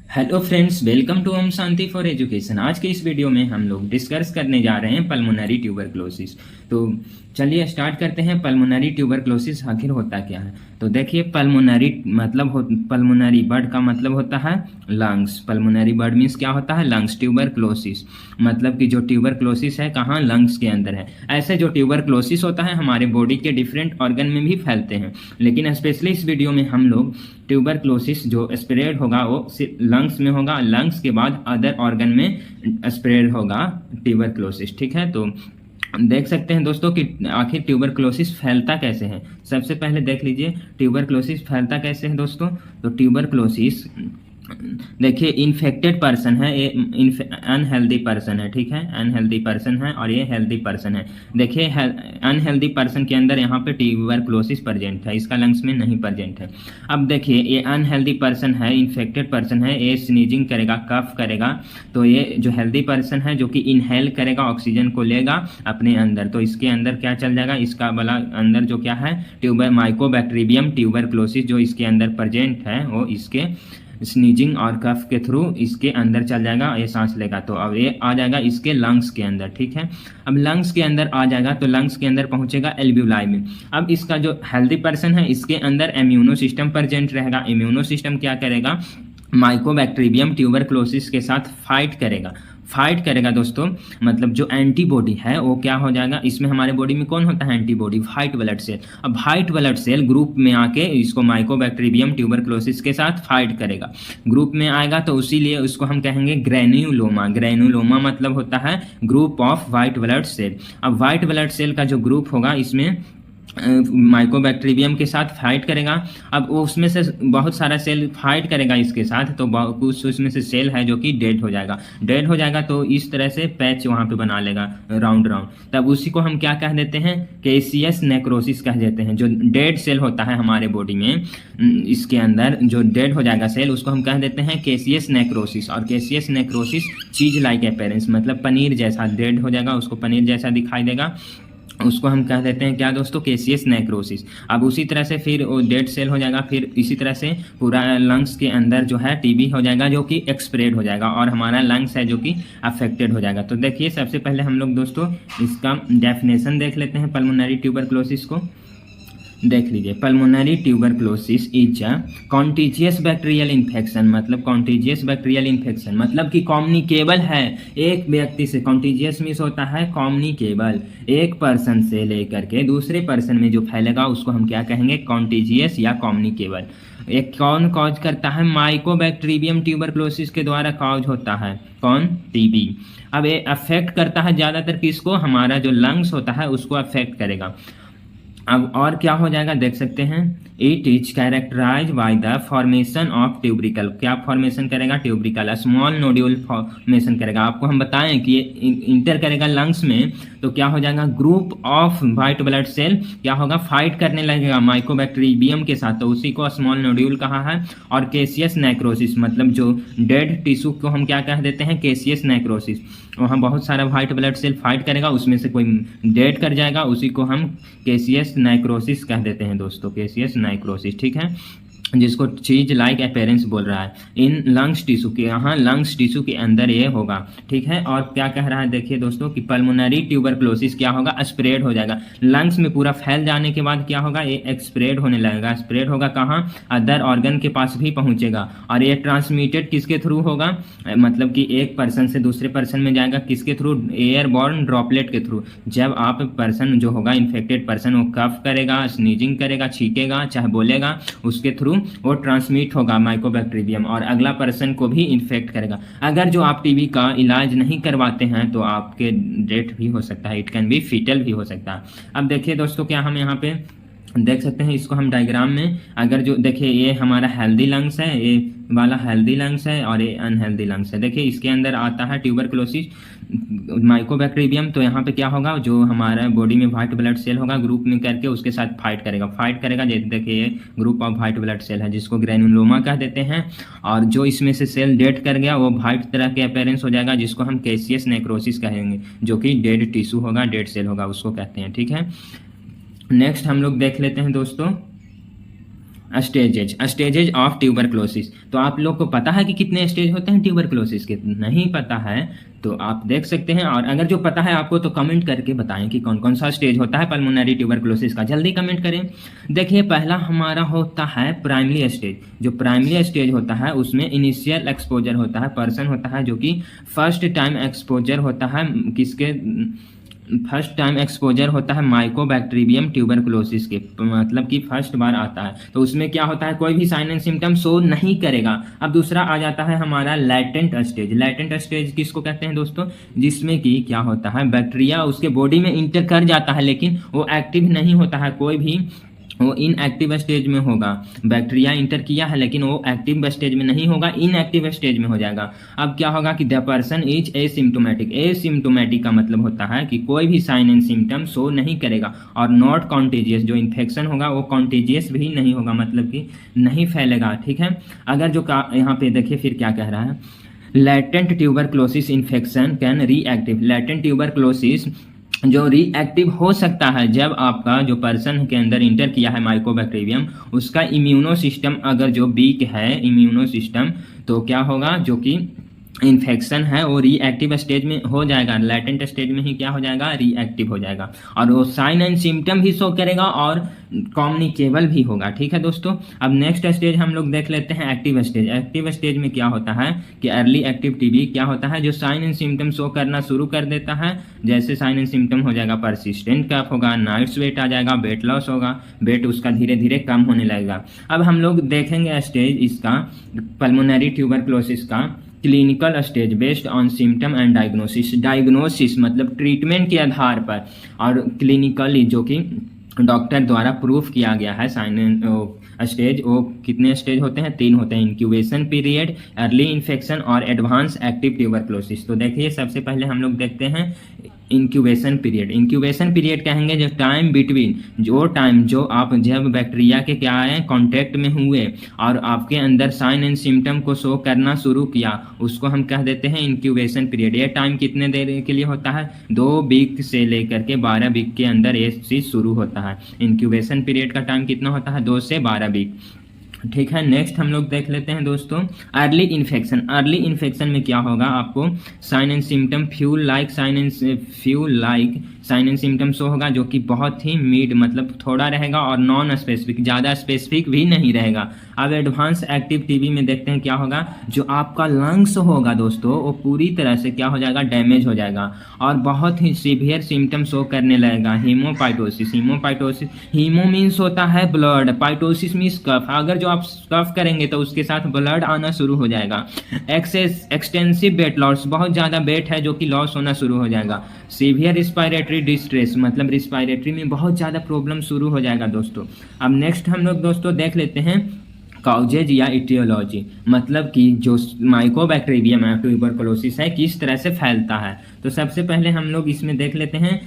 Hello friends, welcome to Om Shanti for education. आज के इस वीडियो में हम लोग डिस्कस करने जा रहे हैं पल्मोनरी ट्यूबरक्लोसिस। तो चलिए स्टार्ट करते हैं। पल्मोनरी ट्यूबरक्लोसिस आखिर होता क्या है? तो देखिए, पल्मोनरी वर्ड का मतलब होता है लंग्स। पल्मोनरी वर्ड मीन्स क्या होता है? लंग्स। ट्यूबरक्लोसिस मतलब कि जो ट्यूबरक्लोसिस है कहाँ? लंग्स के अंदर है। ऐसे जो ट्यूबरक्लोसिस होता है हमारे बॉडी के डिफरेंट ऑर्गन में भी फैलते हैं, लेकिन स्पेशली इस वीडियो में हम लोग ट्यूबरक्लोसिस जो स्प्रेड होगा वो लंग्स में होगा, लंग्स के बाद अदर ऑर्गन में स्प्रेड होगा ट्यूबरक्लोसिस। ठीक है, तो देख सकते हैं दोस्तों कि आखिर ट्यूबरक्लोसिस फैलता कैसे है। सबसे पहले देख लीजिए ट्यूबरक्लोसिस फैलता कैसे है दोस्तों। तो ट्यूबरक्लोसिस देखिए, इन्फेक्टेड पर्सन है, ये अनहेल्दी पर्सन है। ठीक है, अनहेल्दी पर्सन है और ये हेल्दी पर्सन है। देखिए, अनहेल्दी पर्सन के अंदर यहाँ पे ट्यूबरक्लोसिस प्रेजेंट है, इसका लंग्स में नहीं प्रेजेंट है। अब देखिए, ये अनहेल्दी पर्सन है, इन्फेक्टेड पर्सन है, ये स्नीजिंग करेगा, कफ करेगा। तो ये जो हेल्दी पर्सन है जो कि इनहेल करेगा, ऑक्सीजन को लेगा अपने अंदर, तो इसके अंदर क्या चल जाएगा? इसका वाला अंदर जो क्या है, माइकोबैक्टीरियम ट्यूबरक्लोसिस जो इसके अंदर प्रेजेंट है वो इसके स्नीजिंग और कफ के थ्रू इसके अंदर चल जाएगा, ये सांस लेगा। तो अब ये आ जाएगा इसके लंग्स के अंदर। ठीक है, अब लंग्स के अंदर आ जाएगा तो लंग्स के अंदर पहुंचेगा एल्ब्यूलाई में। अब इसका जो हेल्दी पर्सन है इसके अंदर इम्यूनो सिस्टम प्रेजेंट रहेगा। इम्यूनो सिस्टम क्या करेगा? माइकोबैक्टीरियम ट्यूबरक्लोसिस के साथ फाइट करेगा दोस्तों। मतलब जो एंटीबॉडी है वो क्या हो जाएगा? इसमें हमारे बॉडी में कौन होता है एंटीबॉडी? White blood cell. अब व्हाइट ब्लड सेल ग्रुप में आके इसको माइकोबैक्टीरियम ट्यूबरक्लोसिस के साथ फाइट करेगा। ग्रुप में आएगा तो इसीलिए उसको हम कहेंगे ग्रेन्युलोमा। ग्रेन्युलोमा मतलब होता है group of white blood cell. अब व्हाइट ब्लड सेल का जो ग्रुप होगा इसमें माइकोबैक्टीरियम के साथ फाइट करेगा। अब उसमें से बहुत सारा सेल फाइट करेगा इसके साथ, तो कुछ उसमें से सेल है जो कि डेड हो जाएगा। तो इस तरह से पैच वहाँ पे बना लेगा राउंड। तब उसी को हम क्या कह देते हैं? केसियस नेक्रोसिस कह देते हैं। जो डेड सेल होता है हमारे बॉडी में, इसके अंदर जो डेड हो जाएगा सेल, उसको हम कह देते हैं केसियस नेक्रोसिस। और केसियस नेक्रोसिस चीज लाइक अपीयरेंस, मतलब पनीर जैसा डेड हो जाएगा, उसको पनीर जैसा दिखाई देगा, उसको हम कह देते हैं क्या दोस्तों? केसियस नेक्रोसिस। अब उसी तरह से फिर वो डेड सेल हो जाएगा, फिर इसी तरह से पूरा लंग्स के अंदर जो है टीबी हो जाएगा जो कि एक्सप्रेड हो जाएगा और हमारा लंग्स है जो कि अफेक्टेड हो जाएगा। तो देखिए, सबसे पहले हम लोग दोस्तों इसका डेफिनेशन देख लेते हैं पल्मोनरी ट्यूबरक्लोसिस को। देख लीजिए, pulmonary tuberculosis is a contiguous bacterial infection. मतलब कॉन्टीजियस बैक्टीरियल इन्फेक्शन मतलब कि कम्युनिकेबल है एक व्यक्ति से। कॉन्टीजियस मीन्स होता है कम्युनिकेबल, एक पर्सन से लेकर के दूसरे पर्सन में जो फैलेगा उसको हम क्या कहेंगे? कॉन्टीजियस या कम्युनिकेबल। एक कौन कॉज करता है? माइकोबैक्टीरियम ट्यूबरक्लोसिस के द्वारा कॉज होता है। कौन? टीबी। अब ये अफेक्ट करता है ज़्यादातर किसको? हमारा जो लंग्स होता है उसको अफेक्ट करेगा। अब और क्या हो जाएगा देख सकते हैं, it is characterize by the formation of tubercle. क्या फॉर्मेशन करेगा? ट्यूब्रिकल, स्मॉल नोड्यूल फॉर्मेशन करेगा। आपको हम बताएं कि ये इंटर करेगा लंग्स में, तो क्या हो जाएगा? Group of white blood cell क्या होगा? फाइट करने लगेगा माइकोबैक्टीरियम के साथ, तो उसी को स्मॉल नोड्यूल कहा है। और केसियस नेक्रोसिस मतलब जो डेड टिश्यू को हम क्या कह देते हैं? केसियस नेक्रोसिस। वहाँ बहुत सारा व्हाइट ब्लड सेल फाइट करेगा, उसमें से कोई डेड कर जाएगा, उसी को हम केसियस नाइक्रोसिस कह देते हैं दोस्तों, केसियस नाइक्रोसिस। ठीक है, जिसको चीज लाइक अपीयरेंस बोल रहा है इन लंग्स टिश्यू के, यहाँ लंग्स टिश्यू के अंदर ये होगा। ठीक है, और क्या कह रहा है देखिए दोस्तों कि पल्मोनरी ट्यूबरक्लोसिस क्या होगा? स्प्रेड हो जाएगा लंग्स में। पूरा फैल जाने के बाद क्या होगा? ये स्प्रेड होने लगेगा। स्प्रेड होगा कहाँ? अदर ऑर्गन के पास भी पहुंचेगा। और ये ट्रांसमिटेड किसके थ्रू होगा? मतलब कि एक पर्सन से दूसरे पर्सन में जाएगा, किसके थ्रू? एयरबॉर्न ड्रॉपलेट के थ्रू। जब आप पर्सन जो होगा इन्फेक्टेड पर्सन, वो कफ करेगा, स्नीजिंग करेगा, छींकेगा, चाहे बोलेगा, उसके थ्रू वो ट्रांसमिट होगा माइकोबैक्टीरियम और अगला पर्सन को भी इन्फेक्ट करेगा। अगर जो आप टीबी का इलाज नहीं करवाते हैं तो आपके डेथ भी हो सकता है, इट कैन बी फीटल भी हो सकता है। अब देखिए दोस्तों, क्या हम यहाँ पे देख सकते हैं, इसको हम डायग्राम में अगर जो देखिए, ये हमारा हेल्दी लंग्स है, ये वाला हेल्दी लंग्स है और ये अनहेल्दी लंग्स है। देखिए, इसके अंदर आता है ट्यूबरक्लोसिस माइकोबैक्टीरियम। तो यहाँ पे क्या होगा? जो हमारा बॉडी में व्हाइट ब्लड सेल होगा ग्रुप में करके उसके साथ फाइट करेगा। जैसे देखिए, ये group of white blood cell है जिसको ग्रेनुलोमा कह देते हैं। और जो इसमें से सेल डेड कर गया वो व्हाइट तरह के अपीयरेंस हो जाएगा, जिसको हम केसियस नेक्रोसिस कहेंगे, जो कि डेड टिश्यू होगा, डेड सेल होगा, उसको कहते हैं। ठीक है, नेक्स्ट हम लोग देख लेते हैं दोस्तों स्टेजेज ऑफ ट्यूबरक्लोसिस। तो आप लोग को पता है कि कितने स्टेज होते हैं ट्यूबरक्लोसिस के? नहीं पता है तो आप देख सकते हैं, और अगर जो पता है आपको तो कमेंट करके बताएं कि कौन कौन सा स्टेज होता है पल्मोनरी ट्यूबरक्लोसिस का, जल्दी कमेंट करें। देखिए पहला हमारा होता है प्राइमरी स्टेज। जो प्राइमरी स्टेज होता है उसमें इनिशियल एक्सपोजर होता है, पर्सन होता है जो कि फर्स्ट टाइम एक्सपोजर होता है किसके? फर्स्ट टाइम एक्सपोजर होता है माइकोबैक्टीरियम ट्यूबरकुलोसिस के, मतलब कि फर्स्ट बार आता है। तो उसमें क्या होता है, कोई भी साइन एंड सिम्टम शो नहीं करेगा। अब दूसरा आ जाता है हमारा लैटेंट स्टेज। लैटेंट स्टेज किसको कहते हैं दोस्तों? जिसमें कि क्या होता है, बैक्टीरिया उसके बॉडी में इंटर कर जाता है लेकिन वो एक्टिव नहीं होता है, कोई भी वो इनएक्टिव स्टेज में होगा। बैक्टीरिया इंटर किया है लेकिन वो एक्टिव स्टेज में नहीं होगा, इनएक्टिव स्टेज में हो जाएगा। अब क्या होगा कि the person is asymptomatic. Asymptomatic का मतलब होता है कि कोई भी साइन एंड सिम्टम शो नहीं करेगा, और नॉट कॉन्टेजियस। जो इन्फेक्शन होगा वो कॉन्टेजियस भी नहीं होगा, मतलब कि नहीं फैलेगा, ठीक है। अगर जो यहाँ पे देखिए फिर क्या कह रहा है, latent tuberculosis infection can reactive. Latent tuberculosis जो रिएक्टिव हो सकता है जब आपका जो पर्सन के अंदर इंटर किया है माइकोबैक्टीरियम, उसका इम्यूनो सिस्टम अगर जो वीक है इम्यूनो सिस्टम, तो क्या होगा, जो कि इन्फेक्शन है वो रिएक्टिव स्टेज में हो जाएगा। लैटेंट स्टेज में ही क्या हो जाएगा, रिएक्टिव हो जाएगा, और वो साइन एंड सिम्टम भी शो करेगा और कम्युनिकेबल भी होगा, ठीक है दोस्तों। अब नेक्स्ट स्टेज हम लोग देख लेते हैं एक्टिव स्टेज। एक्टिव स्टेज में क्या होता है कि अर्ली एक्टिव टीबी क्या होता है, जो साइन एंड सिम्टम शो करना शुरू कर देता है। जैसे साइन एंड सिम्टम हो जाएगा, परसिस्टेंट कफ होगा, नाइट स्वेट आ जाएगा, वेट लॉस होगा, वेट उसका धीरे धीरे कम होने लगेगा। अब हम लोग देखेंगे स्टेज इसका पल्मोनरी ट्यूबरक्लोसिस का clinical stage based on symptom and diagnosis. Diagnosis मतलब ट्रीटमेंट के आधार पर, और क्लिनिकली जो कि डॉक्टर द्वारा प्रूफ किया गया है। साइन स्टेज वो कितने स्टेज होते हैं? 3 होते हैं, इंक्यूबेशन पीरियड, अर्ली इन्फेक्शन और एडवांस एक्टिव ट्यूबरक्लोसिस। तो देखिए सबसे पहले हम लोग देखते हैं इंक्यूबेशन पीरियड। इंक्यूबेशन पीरियड कहेंगे जो टाइम बिटवीन, जो टाइम जो आप जब बैक्टीरिया के क्या है कांटेक्ट में हुए और आपके अंदर साइन एंड सिम्टम को शो करना शुरू किया, उसको हम कह देते हैं इंक्यूबेशन पीरियड। ये टाइम कितने देर के लिए होता है? 2 वीक से लेकर के 12 वीक के अंदर ये चीज़ शुरू होता है। इंक्यूबेशन पीरियड का टाइम कितना होता है? 2 से 12 वीक, ठीक है। नेक्स्ट हम लोग देख लेते हैं दोस्तों अर्ली इन्फेक्शन। अर्ली इन्फेक्शन में क्या होगा, आपको sign and symptom few like sign and symptom show होगा, जो कि बहुत ही मिड मतलब थोड़ा रहेगा और नॉन स्पेसिफिक, ज़्यादा स्पेसिफिक भी नहीं रहेगा। अब एडवांस एक्टिव टीबी में देखते हैं क्या होगा, जो आपका लंग्स होगा दोस्तों वो पूरी तरह से क्या हो जाएगा, डैमेज हो जाएगा और बहुत ही सीवियर सिम्टम शो करने लगेगा। हीमोपाइटोसिस, हीमोपाइटोसिस, हीमो मीन्स होता है ब्लड, पाइटोसिस मीन्स कफ। अगर जो आप कफ करेंगे तो उसके साथ ब्लड आना शुरू हो जाएगा। एक्सटेंसिव वेट लॉस, बहुत ज़्यादा वेट है जो कि लॉस होना शुरू हो जाएगा। सीवियर रिस्पायरेटरी डिस्ट्रेस, मतलब रिस्पायरेटरी में बहुत ज़्यादा प्रॉब्लम शुरू हो जाएगा दोस्तों। अब नेक्स्ट हम लोग दोस्तों देख लेते हैं काउजेज या इटियोलॉजी, मतलब कि जो माइकोबैक्टीरियम ट्यूबरकुलोसिस है किस तरह से फैलता है। तो सबसे पहले हम लोग इसमें देख लेते हैं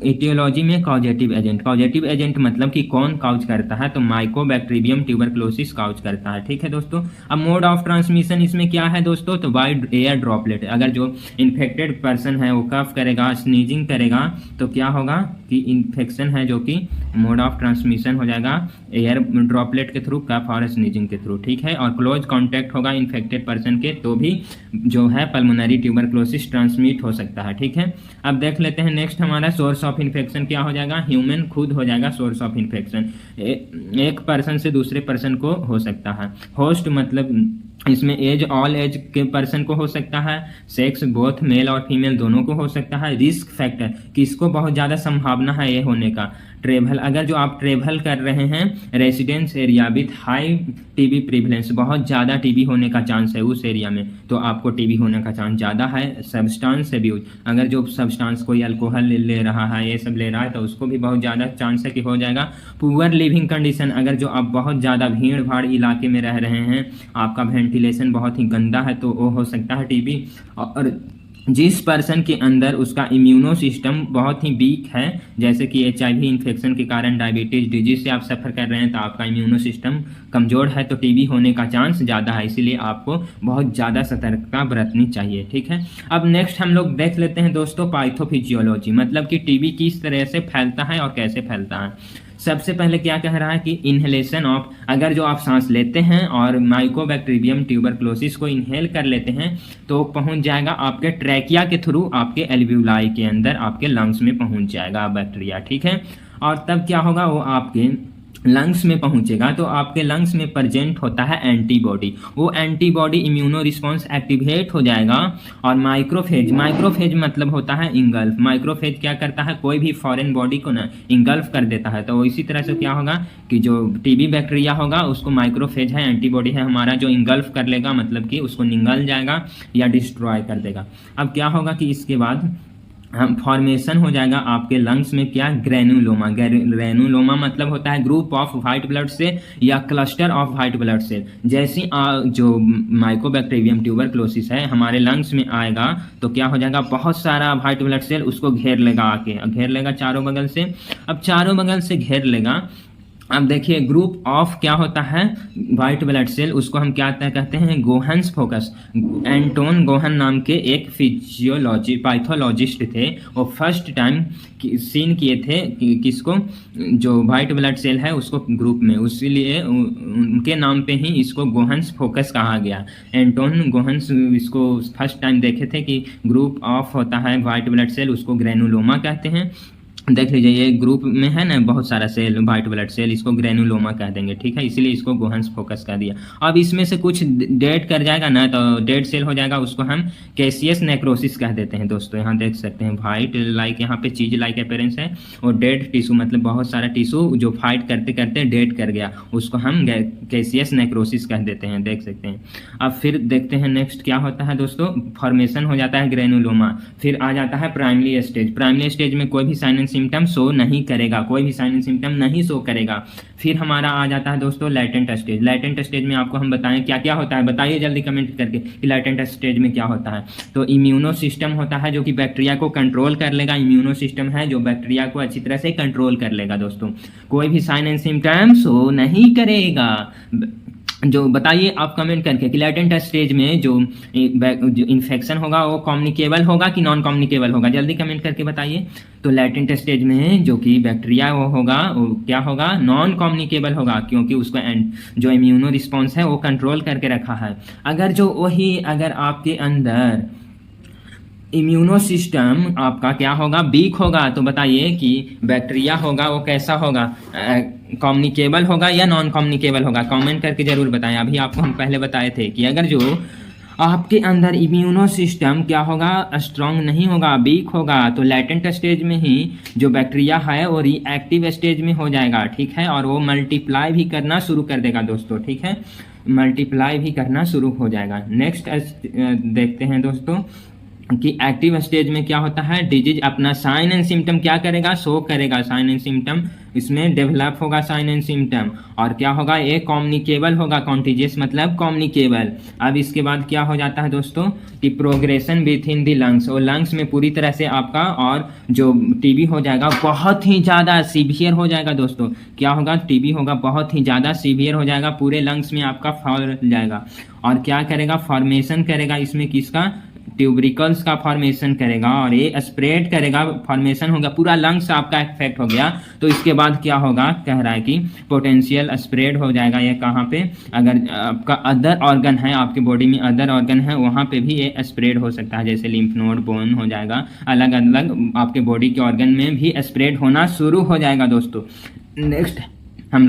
इटियोलॉजी में कॉजेटिव एजेंट। कॉजेटिव एजेंट मतलब कि कौन काउज करता है, तो माइकोबैक्टीरियम ट्यूबरकुलोसिस काउज करता है, ठीक है दोस्तों। अब मोड ऑफ ट्रांसमिशन इसमें क्या है दोस्तों, तो बाय एयर ड्रॉपलेट। अगर जो इन्फेक्टेड पर्सन है वो कफ करेगा, स्नीजिंग करेगा, तो क्या होगा कि इन्फेक्शन है जो कि मोड ऑफ ट्रांसमिशन हो जाएगा एयर ड्रॉपलेट के थ्रू, कफ और स्नीजिंग के थ्रू, ठीक है। और क्लोज कॉन्टैक्ट होगा इन्फेक्टेड पर्सन के, तो भी जो है पल्मोनरी ट्यूबरकुलोसिस ट्रांसमिट हो सकता है, ठीक है। अब देख लेते हैं नेक्स्ट हमारा सोर्स ऑफ इन्फेक्शन क्या हो जाएगा, ह्यूमन खुद हो जाएगा सोर्स ऑफ इन्फेक्शन। एक पर्सन से दूसरे पर्सन को हो सकता है। होस्ट मतलब इसमें एज, ऑल एज के पर्सन को हो सकता है। सेक्स बोथ मेल और फीमेल दोनों को हो सकता है। रिस्क फैक्टर, किसको बहुत ज़्यादा संभावना है ये होने का, ट्रेवल, अगर जो आप ट्रेवल कर रहे हैं residence area with high TB prevalence, बहुत ज़्यादा टीबी होने का चांस है उस एरिया में, तो आपको टीबी होने का चांस ज़्यादा है। सब्सटेंस अब्यूज, अगर जो सब्सटेंस कोई अल्कोहल ले रहा है, ये सब ले रहा है, तो उसको भी बहुत ज़्यादा चांस है कि हो जाएगा। पुअर लिविंग कंडीशन, अगर जो आप बहुत ज़्यादा भीड़ भाड़ इलाके में रह रहे हैं, आपका वेंटिलेशन बहुत ही गंदा है, तो वो हो सकता है टीबी। और जिस पर्सन के अंदर उसका इम्यूनो सिस्टम बहुत ही वीक है, जैसे कि HIV इन्फेक्शन के कारण, डायबिटीज डिजीज से आप सफ़र कर रहे हैं, तो आपका इम्यूनो सिस्टम कमज़ोर है, तो टीबी होने का चांस ज़्यादा है। इसीलिए आपको बहुत ज़्यादा सतर्कता बरतनी चाहिए, ठीक है। अब नेक्स्ट हम लोग देख लेते हैं दोस्तों पाइथोफिजियोलॉजी, मतलब कि टीबी किस तरह से फैलता है और कैसे फैलता है। सबसे पहले क्या कह रहा है कि इनहेलेशन ऑफ, अगर जो आप सांस लेते हैं और माइकोबैक्टीरियम ट्यूबरक्लोसिस को इनहेल कर लेते हैं तो पहुंच जाएगा आपके ट्रैकिया के थ्रू आपके एल्वियोलाई के अंदर, आपके लंग्स में पहुंच जाएगा बैक्टीरिया, ठीक है। और तब क्या होगा, वो आपके लंग्स में पहुंचेगा तो आपके लंग्स में प्रेजेंट होता है एंटीबॉडी, वो एंटीबॉडी इम्यूनो रिस्पॉन्स एक्टिवेट हो जाएगा। और माइक्रोफेज, माइक्रोफेज मतलब होता है इंगल्फ, माइक्रोफेज क्या करता है, कोई भी फॉरेन बॉडी को ना इंगल्फ कर देता है। तो इसी तरह से क्या होगा कि जो टीबी बैक्टीरिया होगा उसको माइक्रोफेज है, एंटीबॉडी है हमारा, जो इंगल्फ कर लेगा, मतलब कि उसको निगल जाएगा या डिस्ट्रॉय कर देगा। अब क्या होगा कि इसके बाद हम फॉर्मेशन हो जाएगा आपके लंग्स में क्या, ग्रेनुलोमा। ग्रेनुलोमा मतलब होता है group of white blood cell या cluster of white blood cell. जैसी जो माइकोबैक्टीरियम ट्यूबरक्लोसिस है हमारे लंग्स में आएगा तो क्या हो जाएगा, बहुत सारा व्हाइट ब्लड सेल उसको घेर लेगा, आके घेर लेगा चारों बगल से। अब चारों बगल से घेर लेगा, अब देखिए ग्रुप ऑफ क्या होता है व्हाइट ब्लड सेल, उसको हम क्या कहते हैं, गोहन्स फोकस। एंटोन गोहन नाम के एक पैथोलॉजिस्ट थे, वो फर्स्ट टाइम सीन किए थे किसको, जो व्हाइट ब्लड सेल है उसको ग्रुप में, इसीलिए उनके नाम पे ही इसको गोहन्स फोकस कहा गया। एंटोन गोहन्स इसको फर्स्ट टाइम देखे थे कि ग्रुप ऑफ होता है व्हाइट ब्लड सेल, उसको ग्रेनुलोमा कहते हैं। देख लीजिए ये ग्रुप में है ना बहुत सारा सेल व्हाइट ब्लड सेल, इसको ग्रेनुलोमा कह देंगे, ठीक है, इसीलिए इसको गोहन्स फोकस कह दिया। अब इसमें से कुछ डेड कर जाएगा ना तो डेड सेल हो जाएगा, उसको हम कैसियस नेक्रोसिस कह देते हैं। दोस्तों यहाँ देख सकते हैं व्हाइट लाइक यहाँ पे चीज लाइक अपीयरेंस है, और डेड टिश्यू मतलब बहुत सारा टिश्यू जो फाइट करते करते डेड कर गया, उसको हम कैसियस नेक्रोसिस कह देते हैं, देख सकते हैं। अब फिर देखते हैं नेक्स्ट क्या होता है दोस्तों, फॉर्मेशन हो जाता है ग्रेनुलोमा। फिर आ जाता है प्राइमरी स्टेज। प्राइमरी स्टेज में कोई भी साइन एंड सिम्टम शो नहीं करेगा, कोई भी साइन एंड सिम्टम नहीं शो करेगा। फिर हमारा आ जाता है दोस्तों लैटेंट स्टेज। लैटेंट स्टेज में आपको हम बताएं क्या क्या होता है, बताइए जल्दी कमेंट करके कि लैटेंट स्टेज में क्या होता है। तो इम्यूनो सिस्टम होता है जो कि बैक्टीरिया को कंट्रोल कर लेगा, इम्यूनो सिस्टम है जो बैक्टीरिया को अच्छी तरह से कंट्रोल कर लेगा। दोस्तों कोई भी साइन एंड सिम्टम शो नहीं करेगा। जो बताइए आप कमेंट करके कि लैटेंट स्टेज में जो इन्फेक्शन होगा वो कम्युनिकेबल होगा कि नॉन कम्युनिकेबल होगा, जल्दी कमेंट करके बताइए। तो लैटेंट स्टेज में जो कि बैक्टीरिया वो होगा वो क्या होगा, नॉन कम्युनिकेबल होगा, क्योंकि उसको जो इम्यूनो रिस्पॉन्स है वो कंट्रोल करके रखा है। अगर आपके अंदर इम्यूनो सिस्टम आपका क्या होगा, वीक होगा, तो बताइए कि बैक्टीरिया होगा वो कैसा होगा, कम्युनिकेबल होगा या नॉन कम्युनिकेबल होगा, कमेंट करके जरूर बताएं। अभी आपको हम पहले बताए थे कि अगर जो आपके अंदर इम्यूनो सिस्टम क्या होगा, स्ट्रांग नहीं होगा, वीक होगा, तो लैटेंट स्टेज में ही जो बैक्टीरिया है वो रिएक्टिव स्टेज में हो जाएगा, ठीक है, और वो मल्टीप्लाई भी करना शुरू कर देगा दोस्तों, ठीक है, मल्टीप्लाई भी करना शुरू हो जाएगा। नेक्स्ट देखते हैं दोस्तों कि एक्टिव स्टेज में क्या होता है, डिजीज अपना साइन एंड सिम्टम क्या करेगा, शो करेगा, साइन एंड सिम्टम इसमें डेवलप होगा साइन एंड सिम्टम, और क्या होगा, ये कम्युनिकेबल होगा, कॉन्टिजियस मतलब कम्युनिकेबल। अब इसके बाद क्या हो जाता है दोस्तों कि progression with in the lungs, और लंग्स में पूरी तरह से आपका और जो टीबी हो जाएगा बहुत ही ज़्यादा सीवियर हो जाएगा। दोस्तों क्या होगा, टीबी होगा बहुत ही ज़्यादा सीवियर हो जाएगा, पूरे लंग्स में आपका फैल जाएगा, और क्या करेगा, फॉर्मेशन करेगा इसमें किसका, ट्यूबरिकल्स का फॉर्मेशन करेगा, और ये स्प्रेड करेगा, फॉर्मेशन होगा, पूरा लंग्स आपका इफेक्ट हो गया। तो इसके बाद क्या होगा, कह रहा है कि पोटेंशियल स्प्रेड हो जाएगा। ये कहाँ पे, अगर आपका अदर ऑर्गन है, आपके बॉडी में अदर ऑर्गन है, वहाँ पे भी ये स्प्रेड हो सकता है, जैसे लिम्फ नोड, बोन हो जाएगा, अलग अलग आपके बॉडी के ऑर्गन में भी स्प्रेड होना शुरू हो जाएगा। दोस्तों नेक्स्ट हम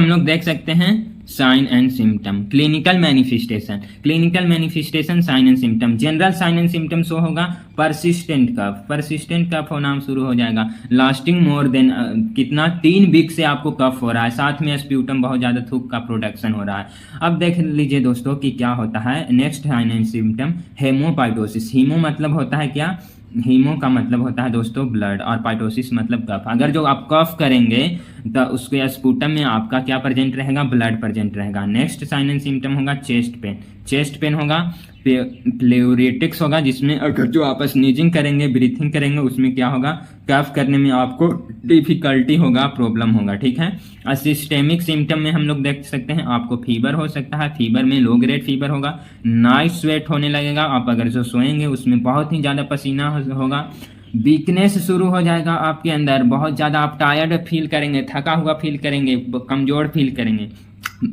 लोग देख सकते हैं sign and symptom, clinical manifestation. Clinical manifestation, sign and symptom. General sign and symptom show होगा परसिस्टेंट कफ, परसिस्टेंट कफ होना शुरू हो जाएगा, लास्टिंग मोर देन कितना, 3 वीक से आपको कफ हो रहा है, साथ में स्प्यूटम बहुत ज़्यादा थूक का प्रोडक्शन हो रहा है। अब देख लीजिए दोस्तों कि क्या होता है next sign and symptom, haemoptysis. Haemo मतलब होता है क्या, हीमो का मतलब होता है दोस्तों ब्लड, और पाइटोसिस मतलब कफ। अगर जो आप कफ करेंगे तो उसके स्पूटम में आपका क्या प्रेजेंट रहेगा, ब्लड प्रेजेंट रहेगा। नेक्स्ट साइन एंड सिम्टम होगा चेस्ट पेन, चेस्ट पेन होगा, प्लेउरेटिक्स होगा, जिसमें अगर जो आप स्नीजिंग करेंगे, ब्रीथिंग करेंगे, उसमें क्या होगा, कफ करने में आपको डिफिकल्टी होगा, प्रॉब्लम होगा, ठीक है। सिस्टेमिक सिम्टम में हम लोग देख सकते हैं आपको फीवर हो सकता है, फीवर में लो ग्रेड फीवर होगा, नाइट स्वेट होने लगेगा, आप अगर जो सोएंगे उसमें बहुत ही ज़्यादा पसीना होगा, वीकनेस शुरू हो जाएगा आपके अंदर, बहुत ज़्यादा आप टायर्ड फील करेंगे, थका हुआ फील करेंगे, कमज़ोर फील करेंगे,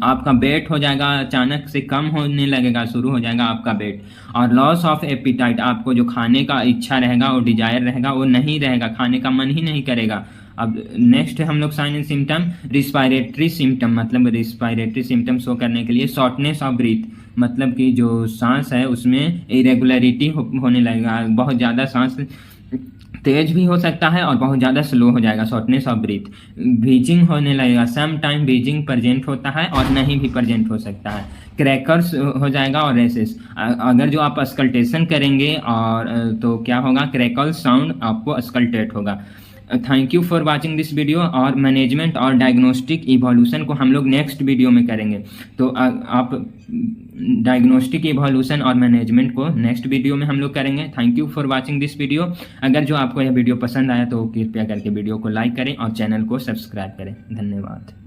आपका वेट हो जाएगा अचानक से कम होने लगेगा, शुरू हो जाएगा आपका वेट। और लॉस ऑफ एपिटाइट, आपको जो खाने का इच्छा रहेगा और डिजायर रहेगा वो नहीं रहेगा, खाने का मन ही नहीं करेगा। अब नेक्स्ट हम लोग sign and symptom, respiratory symptom, मतलब रिस्पायरेटरी सिम्टम शो करने के लिए शॉर्टनेस ऑफ ब्रीथ, मतलब कि जो सांस है उसमें इरेगुलरिटी होने लगेगा, बहुत ज़्यादा सांस तेज भी हो सकता है और बहुत ज़्यादा स्लो हो जाएगा, शॉर्टनेस ऑफ ब्रीथ। बीजिंग होने लगेगा, सम टाइम बीजिंग प्रेजेंट होता है और नहीं भी प्रेजेंट हो सकता है। क्रैकर्स हो जाएगा और रेसेस, अगर जो आप अस्कल्टेशन करेंगे और तो क्या होगा, क्रैकल साउंड आपको अस्कल्टेट होगा। Thank you for watching this video. और मैनेजमेंट और डायग्नोस्टिक इवोल्यूशन को हम लोग नेक्स्ट वीडियो में करेंगे, तो आप डायग्नोस्टिक इवोल्यूशन और मैनेजमेंट को नेक्स्ट वीडियो में हम लोग करेंगे। Thank you for watching this video. अगर जो आपको यह वीडियो पसंद आया तो कृपया करके वीडियो को लाइक करें और चैनल को सब्सक्राइब करें। धन्यवाद।